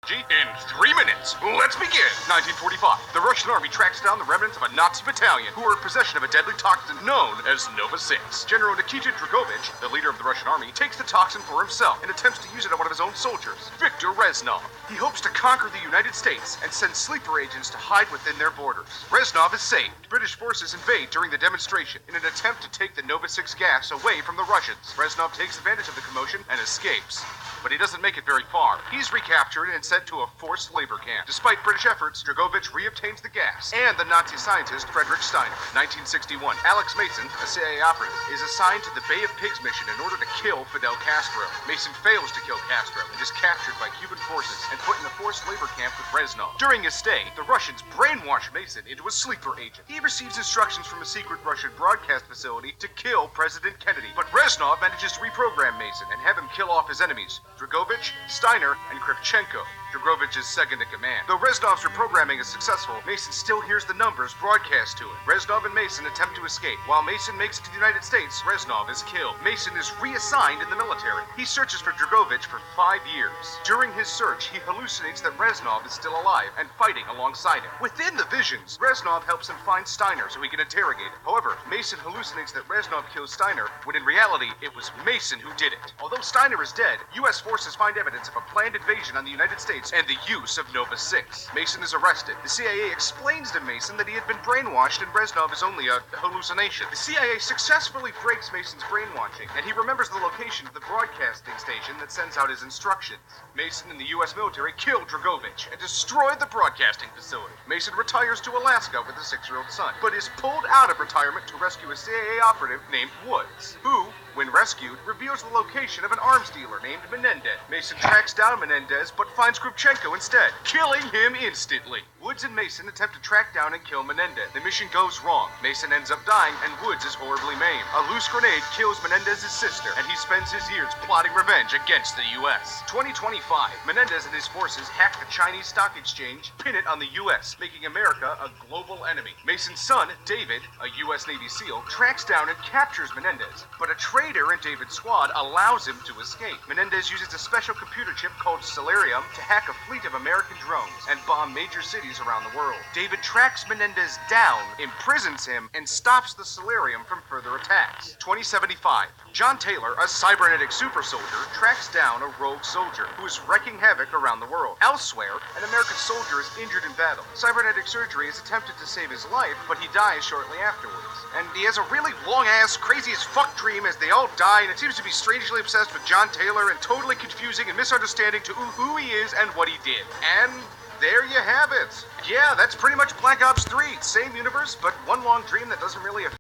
In 3 minutes. Let's begin. 1945. The Russian army tracks down the remnants of a Nazi battalion who were in possession of a deadly toxin known as Nova 6. General Nikita Dragovich, the leader of the Russian army, takes the toxin for himself and attempts to use it on one of his own soldiers, Viktor Reznov. He hopes to conquer the United States and send sleeper agents to hide within their borders. Reznov is saved. British forces invade during the demonstration in an attempt to take the Nova 6 gas away from the Russians. Reznov takes advantage of the commotion and escapes. But he doesn't make it very far. He's recaptured and sent to a forced labor camp. Despite British efforts, Dragovich reobtains the gas and the Nazi scientist Frederick Steiner. 1961. Alex Mason, a CIA operative, is assigned to the Bay of Pigs mission in order to kill Fidel Castro. Mason fails to kill Castro and is captured by Cuban forces and put in a forced labor camp with Reznov. During his stay, the Russians brainwash Mason into a sleeper agent. He receives instructions from a secret Russian broadcast facility to kill President Kennedy. But Reznov manages to reprogram Mason and have him kill off his enemies, Dragovich, Steiner, and Kravchenko, Dragovich's second in command. Though Reznov's reprogramming is successful, Mason still hears the numbers broadcast to him. Reznov and Mason attempt to escape. While Mason makes it to the United States, Reznov is killed. Mason is reassigned in the military. He searches for Dragovich for 5 years. During his search, he hallucinates that Reznov is still alive and fighting alongside him. Within the visions, Reznov helps him find Steiner so he can interrogate him. However, Mason hallucinates that Reznov kills Steiner, when in reality, it was Mason who did it. Although Steiner is dead, U.S. forces find evidence of a planned invasion on the United States and the use of Nova 6. Mason is arrested. The CIA explains to Mason that he had been brainwashed and Reznov is only a hallucination. The CIA successfully breaks Mason's brainwashing, and he remembers the location of the broadcasting station that sends out his instructions. Mason and the U.S. military kill Dragovich and destroy the broadcasting facility. Mason retires to Alaska with a 6-year-old son, but is pulled out of retirement to rescue a CIA operative named Woods, who, when rescued, reveals the location of an arms dealer named Menendez. Mason tracks down Menendez, but finds Kravchenko instead, killing him instantly. Woods and Mason attempt to track down and kill Menendez. The mission goes wrong. Mason ends up dying, and Woods is horribly maimed. A loose grenade kills Menendez's sister, and he spends his years plotting revenge against the U.S. 2025. Menendez and his forces hack the Chinese stock exchange, pin it on the U.S., making America a global enemy. Mason's son, David, a U.S. Navy SEAL, tracks down and captures Menendez, but a traitor in David's squad allows him to escape. Menendez uses a special computer chip called Celerium to hack a fleet of American drones and bomb major cities around the world. David tracks Menendez down, imprisons him, and stops the Celerium from further attacks. 2075. John Taylor, a cybernetic super soldier, tracks down a rogue soldier who is wreaking havoc around the world. Elsewhere, an American soldier is injured in battle. Cybernetic surgery is attempted to save his life, but he dies shortly afterwards. And he has a really long-ass, crazy-as-fuck dream as they all die, and it seems to be strangely obsessed with John Taylor and totally confusing and misunderstanding to who he is and what he did. And there you have it. Yeah, that's pretty much Black Ops 3. Same universe, but one long dream that doesn't really affect